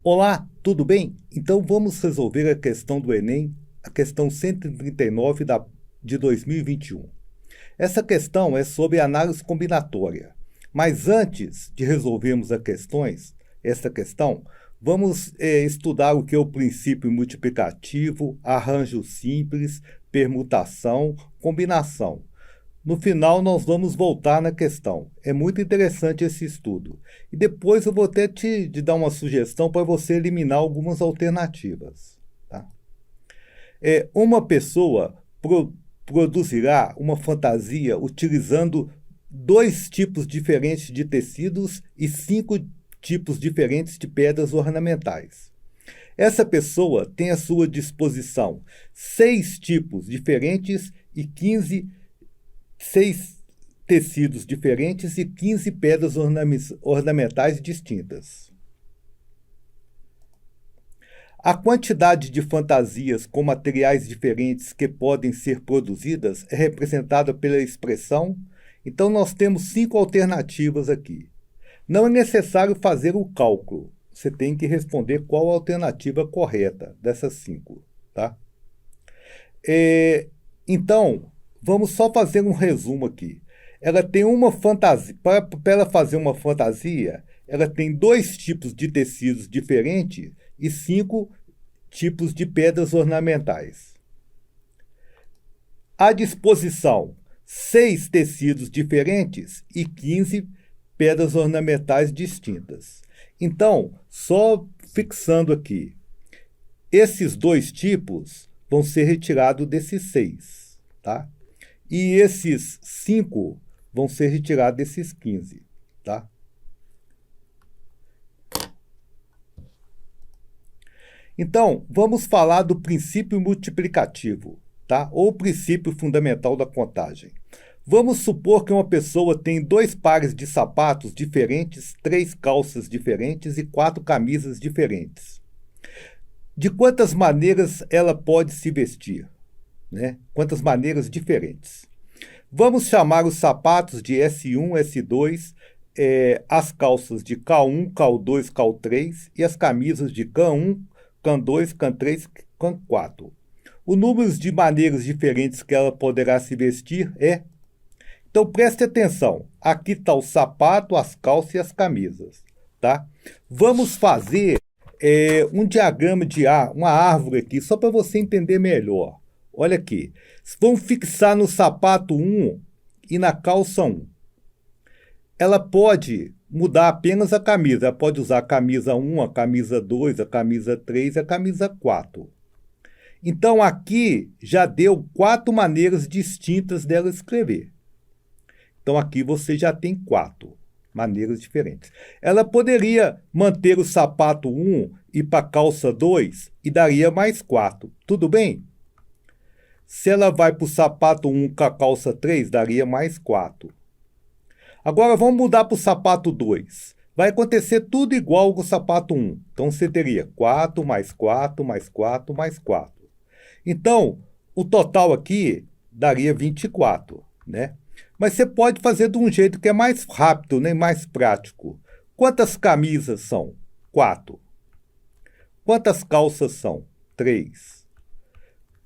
Olá, tudo bem? Então vamos resolver a questão do Enem, a questão 139 de 2021. Essa questão é sobre análise combinatória. Mas antes de resolvermos essa questão, vamos estudar o que é o princípio multiplicativo, arranjo simples, permutação, combinação. No final, nós vamos voltar na questão. É muito interessante esse estudo. E depois eu vou até te dar uma sugestão para você eliminar algumas alternativas. Tá? Uma pessoa produzirá uma fantasia utilizando 2 tipos diferentes de tecidos e 5 tipos diferentes de pedras ornamentais. Essa pessoa tem à sua disposição 6 tipos diferentes e 6 tecidos diferentes e 15 pedras ornamentais distintas. A quantidade de fantasias com materiais diferentes que podem ser produzidas é representada pela expressão. Então, nós temos 5 alternativas aqui. Não é necessário fazer o cálculo. Você tem que responder qual a alternativa correta dessas 5. Tá? Então, vamos só fazer um resumo aqui. Ela tem uma fantasia. Para ela fazer uma fantasia, ela tem 2 tipos de tecidos diferentes e 5 tipos de pedras ornamentais. À disposição, 6 tecidos diferentes e 15 pedras ornamentais distintas. Então, só fixando aqui, esses 2 tipos vão ser retirados desses 6, tá? E esses 5 vão ser retirados desses 15, tá? Então, vamos falar do princípio multiplicativo, tá? Ou princípio fundamental da contagem. Vamos supor que uma pessoa tem 2 pares de sapatos diferentes, 3 calças diferentes e 4 camisas diferentes. De quantas maneiras ela pode se vestir? Né? Quantas maneiras diferentes. Vamos chamar os sapatos de S1, S2, as calças de K1, K2, K3 e as camisas de K1, K2, K3, K4. O número de maneiras diferentes que ela poderá se vestir é... Então, preste atenção. Aqui está o sapato, as calças e as camisas. Tá? Vamos fazer um diagrama de uma árvore aqui, só para você entender melhor. Olha aqui. Vamos fixar no sapato 1 e na calça 1. Ela pode mudar apenas a camisa. Ela pode usar a camisa 1, a camisa 2, a camisa 3 e a camisa 4. Então, aqui já deu 4 maneiras distintas dela escrever. Então, aqui você já tem 4 maneiras diferentes. Ela poderia manter o sapato 1 e ir para a calça 2 e daria mais 4. Tudo bem? Se ela vai para o sapato 1 com a calça 3, daria mais 4. Agora, vamos mudar para o sapato 2. Vai acontecer tudo igual com o sapato 1. Então, você teria 4, mais 4, mais 4, mais 4. Então, o total aqui daria 24, né? Mas você pode fazer de um jeito que é mais rápido, né? Mais prático. Quantas camisas são? 4. Quantas calças são? 3.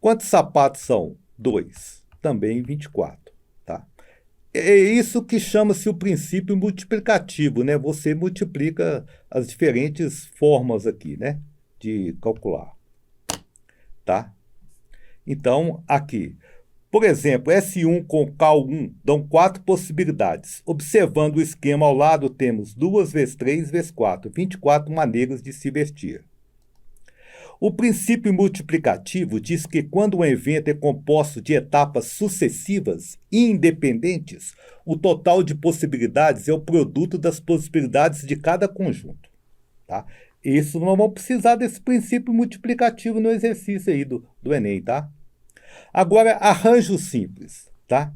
Quantos sapatos são? 2. Também 24. Tá? É isso que chama-se o princípio multiplicativo, né? Você multiplica as diferentes formas aqui, né? De calcular. Tá? Então, aqui. Por exemplo, S1 com K1 dão 4 possibilidades. Observando o esquema ao lado, temos 2 vezes 3 vezes 4. 24 maneiras de se vestir. O princípio multiplicativo diz que quando um evento é composto de etapas sucessivas e independentes, o total de possibilidades é o produto das possibilidades de cada conjunto. Tá? Isso nós vamos precisar desse princípio multiplicativo no exercício aí do Enem, tá? Agora, arranjo simples, tá?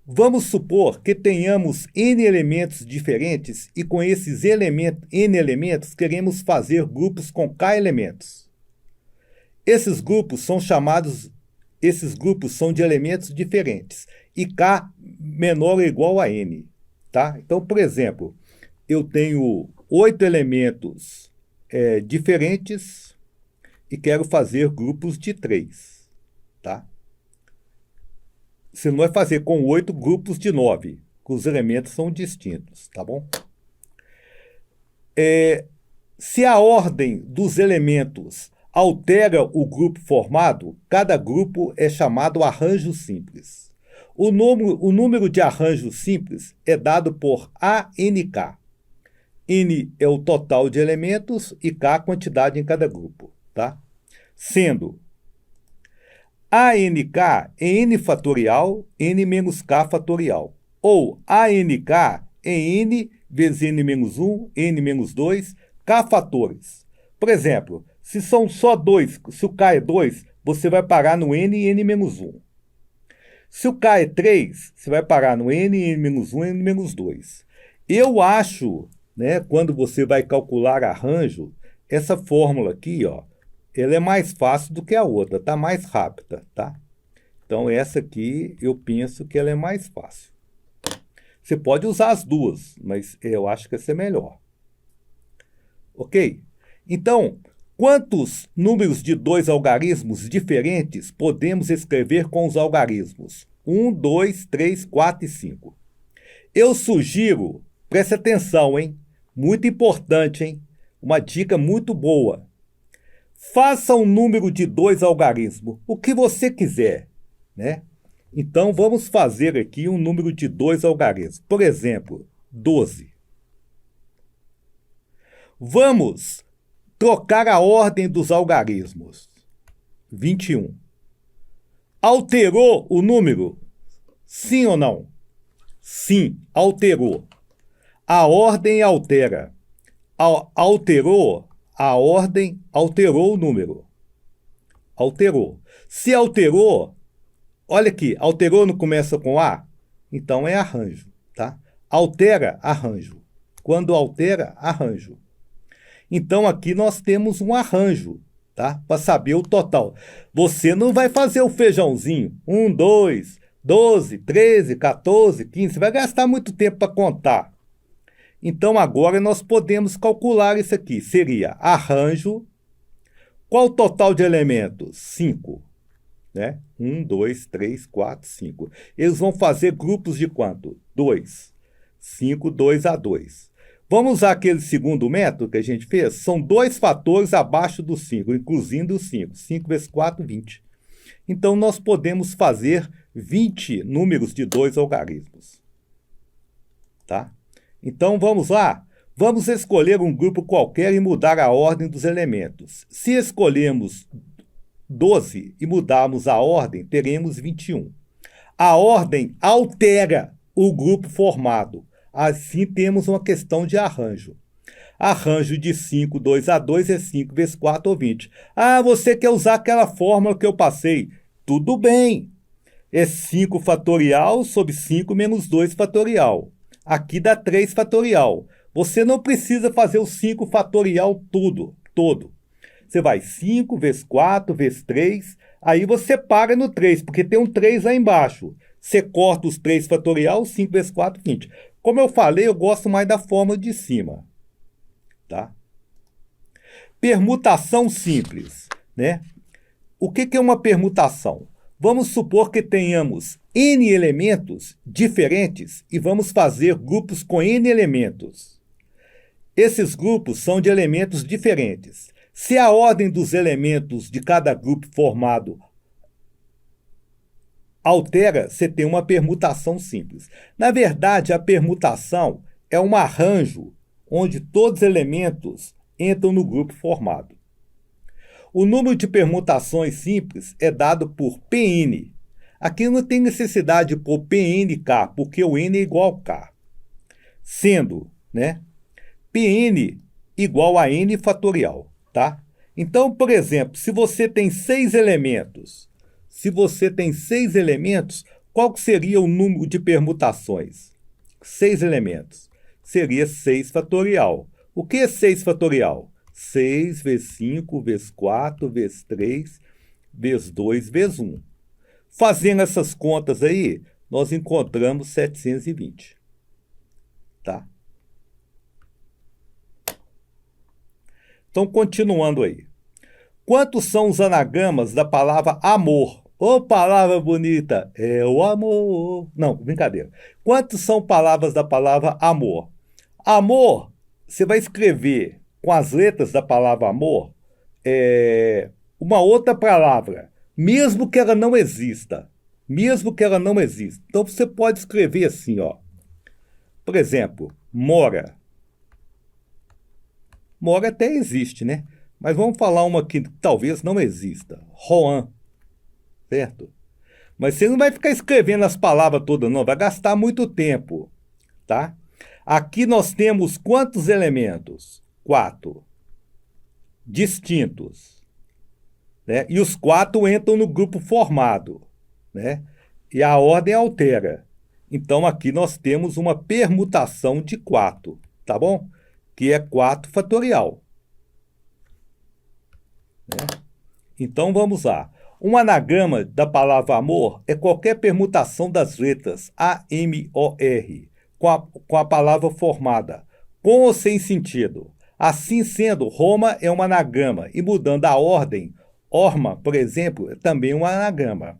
Vamos supor que tenhamos N elementos diferentes e com esses N elementos queremos fazer grupos com K elementos. Esses grupos são de elementos diferentes e K menor ou igual a N. tá? Então, por exemplo, eu tenho 8 elementos diferentes e quero fazer grupos de 3, tá? Você não vai fazer com 8 grupos de 9, que os elementos são distintos, tá bom? Se a ordem dos elementos altera o grupo formado, cada grupo é chamado arranjo simples. O número de arranjos simples é dado por ANK. N é o total de elementos e K a quantidade em cada grupo, tá? Sendo ANK em N fatorial, N menos K fatorial. Ou ANK em N vezes N menos 1, N menos 2, K fatores. Por exemplo, se são só 2, se o K é 2, você vai parar no N e N menos 1. Se o K é 3, você vai parar no N, N menos 1, N menos 2. Eu acho, né, quando você vai calcular arranjo, essa fórmula aqui, ó, ela é mais fácil do que a outra, tá mais rápida, tá? Então essa aqui eu penso que ela é mais fácil. Você pode usar as duas, mas eu acho que essa é melhor. Ok? Então, quantos números de 2 algarismos diferentes podemos escrever com os algarismos 1, 2, 3, 4 e 5? Eu sugiro, preste atenção, hein? Muito importante, hein? Uma dica muito boa. Faça um número de 2 algarismos, o que você quiser, né? Então, vamos fazer aqui um número de 2 algarismos. Por exemplo, 12. Vamos trocar a ordem dos algarismos. 21. Alterou o número? Sim ou não? Sim, alterou. A ordem altera. Alterou, a ordem alterou o número. Alterou. Se alterou, olha aqui, alterou não começa com A? Então é arranjo, tá? Altera, arranjo. Quando altera, arranjo. Então aqui nós temos um arranjo, tá? Para saber o total. Você não vai fazer o feijãozinho. 1, 2, 12, 13, 14, 15. Você vai gastar muito tempo para contar. Então agora nós podemos calcular isso aqui. Seria arranjo. Qual o total de elementos? 5. Né? 1, 2, 3, 4, 5. Eles vão fazer grupos de quanto? 2. 5, 2 a 2. Vamos usar aquele segundo método que a gente fez? São 2 fatores abaixo do 5, incluindo o 5. 5 vezes 4, 20. Então, nós podemos fazer 20 números de 2 algarismos. Tá? Então, vamos lá? Vamos escolher um grupo qualquer e mudar a ordem dos elementos. Se escolhermos 12 e mudarmos a ordem, teremos 21. A ordem altera o grupo formado. Assim, temos uma questão de arranjo. Arranjo de 5, 2 a 2 é 5 vezes 4 ou 20. Ah, você quer usar aquela fórmula que eu passei? Tudo bem. É 5 fatorial sobre 5 menos 2 fatorial. Aqui dá 3 fatorial. Você não precisa fazer o 5 fatorial todo. Você vai 5 vezes 4 vezes 3, aí você para no 3, porque tem um 3 lá embaixo. Você corta os 3 fatorial, 5 vezes 4, 20. Como eu falei, eu gosto mais da fórmula de cima. Tá? Permutação simples, né? O que é uma permutação? Vamos supor que tenhamos N elementos diferentes e vamos fazer grupos com N elementos. Esses grupos são de elementos diferentes. Se a ordem dos elementos de cada grupo formado altera, você tem uma permutação simples. Na verdade, a permutação é um arranjo onde todos os elementos entram no grupo formado. O número de permutações simples é dado por Pn. Aqui não tem necessidade de pôr Pnk, porque o n é igual a k. Sendo, né, Pn igual a n fatorial, tá? Então, por exemplo, se você tem 6 elementos, qual que seria o número de permutações? 6 elementos. Seria 6 fatorial. O que é 6 fatorial? 6 vezes 5 vezes 4 vezes 3 vezes 2 vezes 1. Fazendo essas contas aí, nós encontramos 720. tá? Então, continuando aí. Quantos são os anagramas da palavra amor? Ô, palavra bonita! É o amor. Não, brincadeira. Quantos são palavras da palavra amor? Amor, você vai escrever com as letras da palavra amor uma outra palavra, mesmo que ela não exista. Mesmo que ela não exista. Então, você pode escrever assim, ó. Por exemplo, mora. Mora até existe, né? Mas vamos falar uma que talvez não exista. Juan, certo? Mas você não vai ficar escrevendo as palavras todas, não. Vai gastar muito tempo, tá? Aqui nós temos quantos elementos? 4. Distintos. Né? E os 4 entram no grupo formado, né? E a ordem altera. Então, aqui nós temos uma permutação de 4, tá bom? Que é 4 fatorial. Né? Então, vamos lá. Um anagrama da palavra amor é qualquer permutação das letras A, M, O, R com a palavra formada, com ou sem sentido. Assim sendo, Roma é um anagrama e mudando a ordem, Orma, por exemplo, é também um anagrama.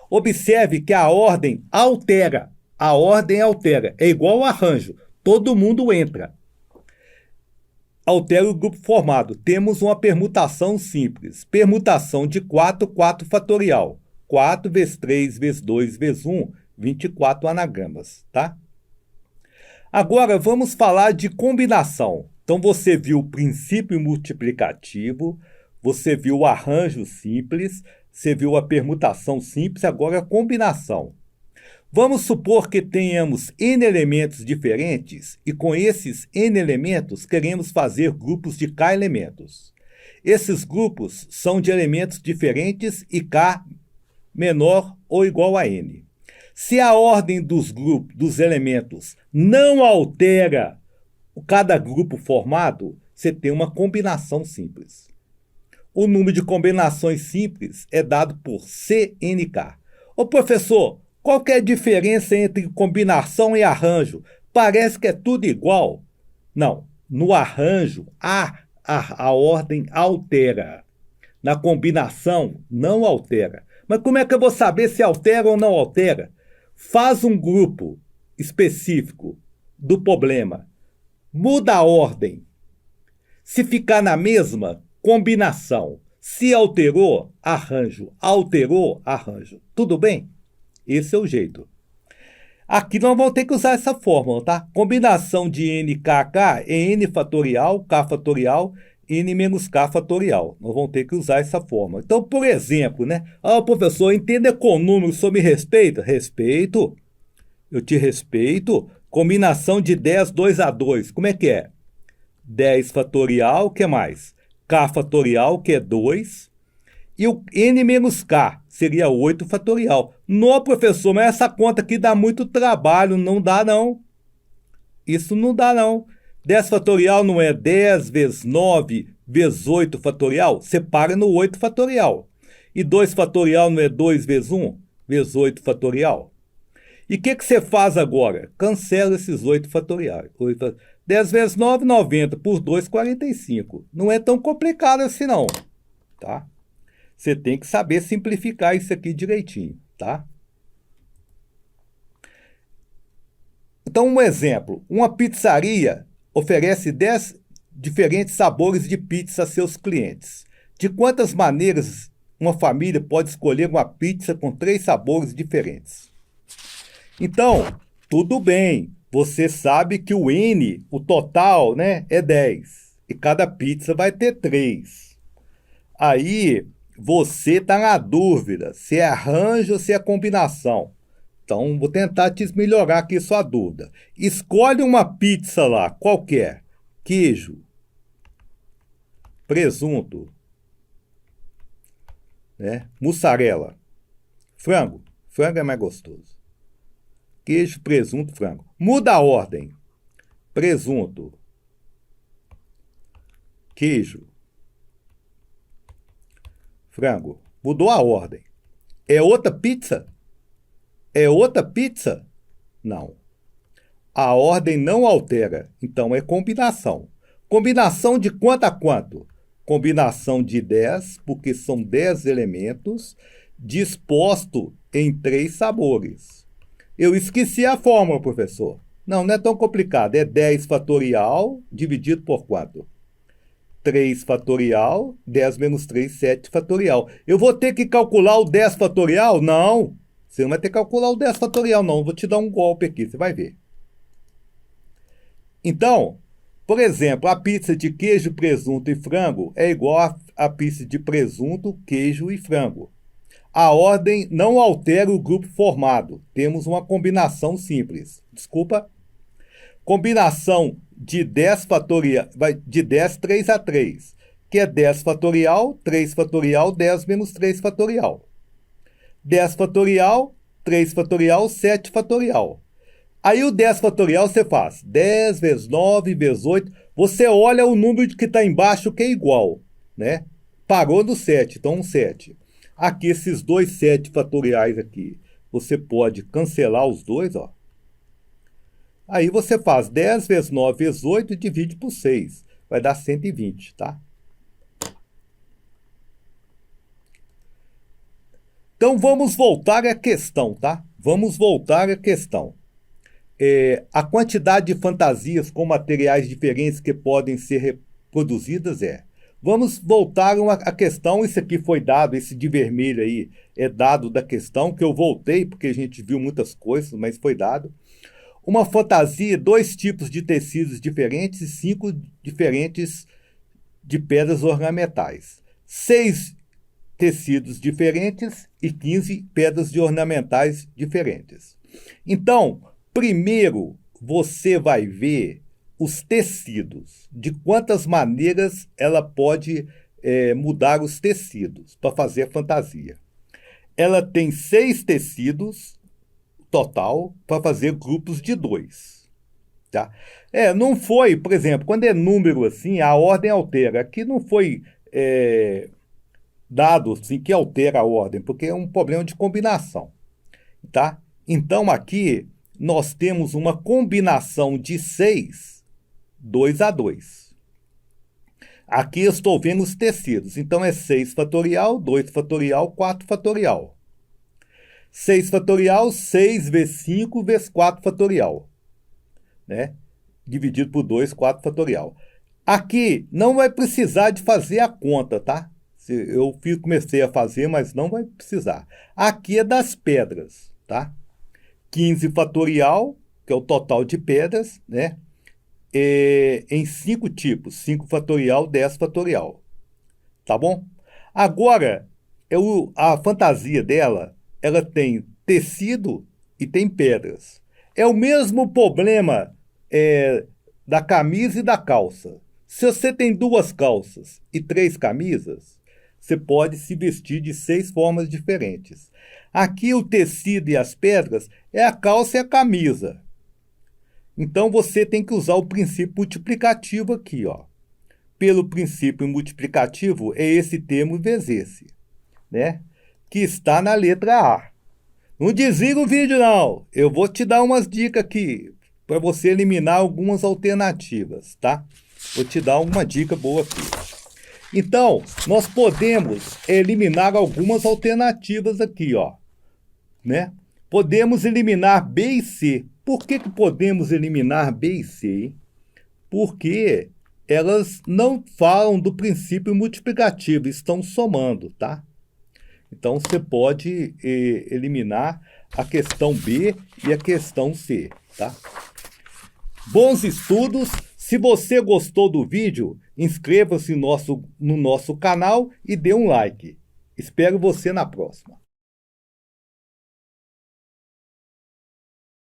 Observe que a ordem altera. A ordem altera. É igual ao arranjo. Todo mundo entra. Altera o grupo formado. Temos uma permutação simples. Permutação de 4, 4 fatorial. 4 vezes 3 vezes 2 vezes 1, 24 anagramas, tá? Agora vamos falar de combinação. Então você viu o princípio multiplicativo, você viu o arranjo simples, você viu a permutação simples, agora a combinação. Vamos supor que tenhamos N elementos diferentes e com esses N elementos queremos fazer grupos de K elementos. Esses grupos são de elementos diferentes e K menor ou igual a N. Se a ordem dos grupos, dos elementos, não altera cada grupo formado, você tem uma combinação simples. O número de combinações simples é dado por CNK. Ô professor, qual que é a diferença entre combinação e arranjo? Parece que é tudo igual. Não, no arranjo a ordem altera. Na combinação não altera. Mas como é que eu vou saber se altera ou não altera? Faz um grupo específico do problema. Muda a ordem. Se ficar na mesma, combinação. Se alterou, arranjo. Alterou, arranjo. Tudo bem? Esse é o jeito. Aqui nós vamos ter que usar essa fórmula, tá? Combinação de n, k, k é n fatorial, k fatorial, n menos k fatorial. Nós vamos ter que usar essa fórmula. Então, por exemplo, né? Ah, professor, entenda com números, o senhor me respeita? Respeito. Eu te respeito. Combinação de 10, 2 a 2. Como é que é? 10 fatorial, o que mais? K fatorial, que é 2. E o n menos k seria 8 fatorial. Não, professor, mas essa conta aqui dá muito trabalho. Não dá, não. Isso não dá, não. 10 fatorial não é 10 vezes 9 vezes 8 fatorial? Você para no 8 fatorial. E 2 fatorial não é 2 vezes 1 vezes 8 fatorial? E o que você faz agora? Cancela esses 8 fatoriais. 10 vezes 9, 90. Por 2, 45. Não é tão complicado assim, não. Tá? Você tem que saber simplificar isso aqui direitinho, tá? Então, um exemplo. Uma pizzaria oferece 10 diferentes sabores de pizza a seus clientes. De quantas maneiras uma família pode escolher uma pizza com 3 sabores diferentes? Então, tudo bem. Você sabe que o N, o total, né, é 10. E cada pizza vai ter 3. Aí você está na dúvida se é arranjo ou se é combinação. Então, vou tentar te melhorar aqui sua dúvida. Escolhe uma pizza lá, qualquer. Queijo, presunto, né? Mussarela, frango. Frango é mais gostoso. Queijo, presunto, frango. Muda a ordem. Presunto, queijo, frango. Mudou a ordem. É outra pizza? É outra pizza? Não. A ordem não altera, então é combinação. Combinação de quanto a quanto? Combinação de 10, porque são 10 elementos, disposto em 3 sabores. Eu esqueci a fórmula, professor. Não é tão complicado. É 10 fatorial dividido por quanto? 3 fatorial, 10 menos 3, 7 fatorial. Eu vou ter que calcular o 10 fatorial? Não. Você não vai ter que calcular o 10 fatorial, não. Eu vou te dar um golpe aqui, você vai ver. Então, por exemplo, a pizza de queijo, presunto e frango é igual à pizza de presunto, queijo e frango. A ordem não altera o grupo formado. Temos uma combinação simples. Desculpa. Combinação de 10 fatorial, de 10, 3 a 3, que é 10 fatorial, 3 fatorial, 10 menos 3 fatorial. 10 fatorial, 3 fatorial, 7 fatorial. Aí o 10 fatorial você faz 10 vezes 9 vezes 8. Você olha o número que está embaixo que é igual, né? Parou no 7, então um 7. Aqui esses dois 7 fatoriais aqui, você pode cancelar os dois, ó. Aí você faz 10 vezes 9 vezes 8 e divide por 6. Vai dar 120, tá? Então vamos voltar à questão, tá? Vamos voltar à questão. A quantidade de fantasias com materiais diferentes que podem ser reproduzidas é. Vamos voltar à questão, isso aqui foi dado, esse de vermelho aí é dado da questão, que eu voltei, porque a gente viu muitas coisas, mas foi dado. Uma fantasia, 2 tipos de tecidos diferentes e 5 diferentes de pedras ornamentais. 6 tecidos diferentes e 15 pedras ornamentais diferentes. Então, primeiro você vai ver os tecidos, de quantas maneiras ela pode mudar os tecidos para fazer a fantasia. Ela tem 6 tecidos total para fazer grupos de 2. Tá? Não foi, por exemplo, quando é número assim, a ordem altera. Aqui não foi dado assim que altera a ordem, porque é um problema de combinação. Tá? Então aqui nós temos uma combinação de 6, 2 a 2. Aqui eu estou vendo os tecidos. Então é 6 fatorial, 2 fatorial, 4 fatorial. 6 fatorial, 6 vezes 5 vezes 4 fatorial. Né? Dividido por 2, 4 fatorial. Aqui não vai precisar de fazer a conta, tá? Eu comecei a fazer, mas não vai precisar. Aqui é das pedras, tá? 15 fatorial, que é o total de pedras, né? Em 5 tipos. 5 fatorial, 10 fatorial. Tá bom? Agora, a fantasia dela, ela tem tecido e tem pedras. É o mesmo problema da camisa e da calça. Se você tem 2 calças e 3 camisas, você pode se vestir de 6 formas diferentes. Aqui o tecido e as pedras é a calça e a camisa. Então você tem que usar o princípio multiplicativo aqui, ó. Pelo princípio multiplicativo é esse termo vezes esse, né? Que está na letra A. Não desliga o vídeo não. Eu vou te dar umas dicas aqui para você eliminar algumas alternativas, tá? Vou te dar uma dica boa aqui. Então, nós podemos eliminar algumas alternativas aqui, ó, né? Podemos eliminar B e C. Por que podemos eliminar B e C? Hein? Porque elas não falam do princípio multiplicativo, estão somando, tá? Então, você pode eliminar a questão B e a questão C, tá? Bons estudos! Se você gostou do vídeo, inscreva-se no nosso canal e dê um like. Espero você na próxima.